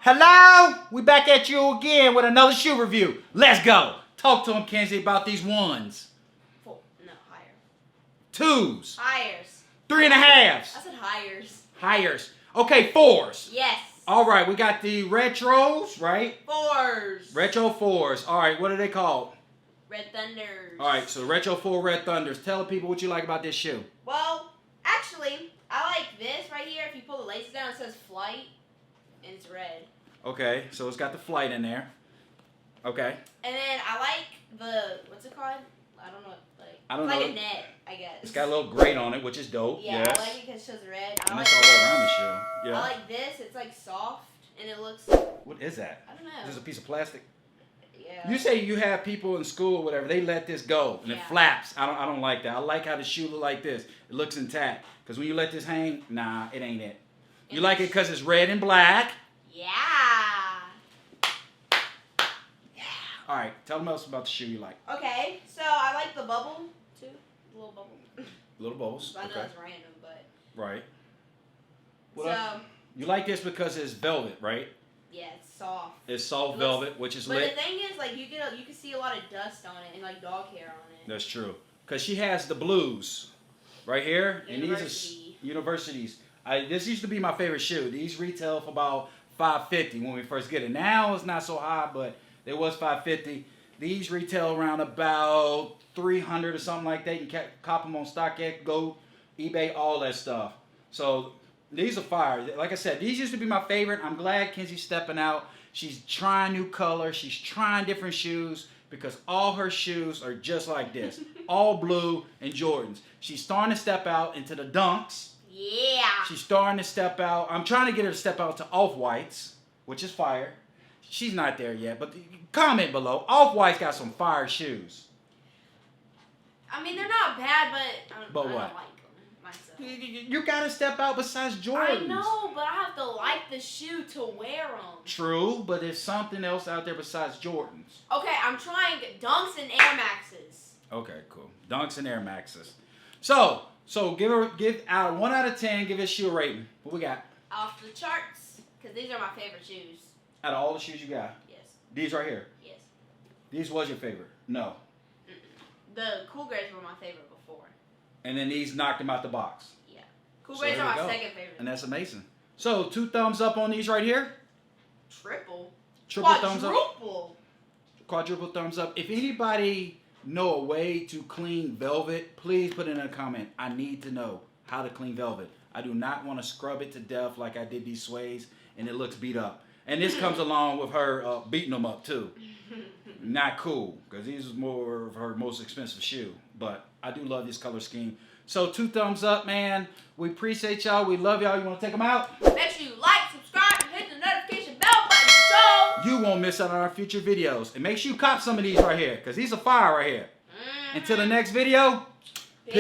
Hello? We back at you again with another shoe review. Let's go. Talk to him, Kenzie, about these ones. No, higher. Twos. Hires. 3.5s. I said hires. Hires. Okay, 4s. Yes. All right, we got the retros, right? 4s. Retro 4s. All right, what are they called? Red Thunders. All right, so retro 4 Red Thunders. Tell the people what you like about this shoe. Well, actually, I like this right here. If you pull the laces down, it says flight, and it's red. Okay, so it's got the flight in there. Okay. And then I like the, what's it called? I don't know. It's like a net, I guess. It's got a little grate on it, which is dope. Yeah, yes. I like it because it shows red. And that's all around the shoe. Yeah. I like this. It's like soft, and it looks. What is that? I don't know. Just a piece of plastic. Yeah. You say you have people in school or whatever, they let this go and it flaps. I don't like that. I like how the shoe look like this. It looks intact. Because when you let this hang, nah, it ain't it. You like it because it's red and black. Yeah. All right, tell them else about the shoe you like. Okay, so I like the bubble too. The little bubble. Little bubbles. I know okay. it's random, but. Right. What else? You like this because it's velvet, right? Yeah, it's soft. It's soft velvet, which is but lit. But the thing is, like, you can see a lot of dust on it and like dog hair on it. That's true. Because she has the blues right here. University. And these are universities. This used to be my favorite shoe. These retail for about $5.50 when we first get it. Now it's not so high, but it was $5.50. These retail around about $300 or something like that. You can cop them on StockX, Go, eBay, all that stuff. So these are fire. Like I said, these used to be my favorite. I'm glad Kenzie's stepping out. She's trying new colors. She's trying different shoes because all her shoes are just like this. All blue and Jordans. She's starting to step out into the Dunks. Yeah. She's starting to step out. I'm trying to get her to step out to Off-Whites, which is fire. She's not there yet, but comment below. Off-White's got some fire shoes. I mean, they're not bad, but I what? don't like them myself. You gotta step out besides Jordans. I know, but I have to like the shoe to wear them. True, but there's something else out there besides Jordans. Okay, I'm trying Dunks and Air Maxes. Okay, cool. Dunks and Air Maxes. So give out 1 out of 10. Give this shoe a rating. What we got? Off the charts, because these are my favorite shoes. Out of all the shoes you got? Yes. These right here? Yes. These was your favorite? No. The Cool Grays were my favorite before. And then these knocked them out the box? Yeah. Cool Grays are my second favorite. And that's amazing. So 2 thumbs up on these right here? Triple thumbs up? Quadruple thumbs up. If anybody know a way to clean velvet, please put it in a comment. I need to know how to clean velvet. I do not want to scrub it to death like I did these suedes and it looks beat up. And this comes along with her beating them up too. Not cool, because these is more of her most expensive shoe. But I do love this color scheme. So 2 thumbs up, man. We appreciate y'all. We love y'all. You want to take them out? Make sure you like, subscribe, and hit the notification bell button so you won't miss out on our future videos. And make sure you cop some of these right here, because these are fire right here. Until the next video, peace.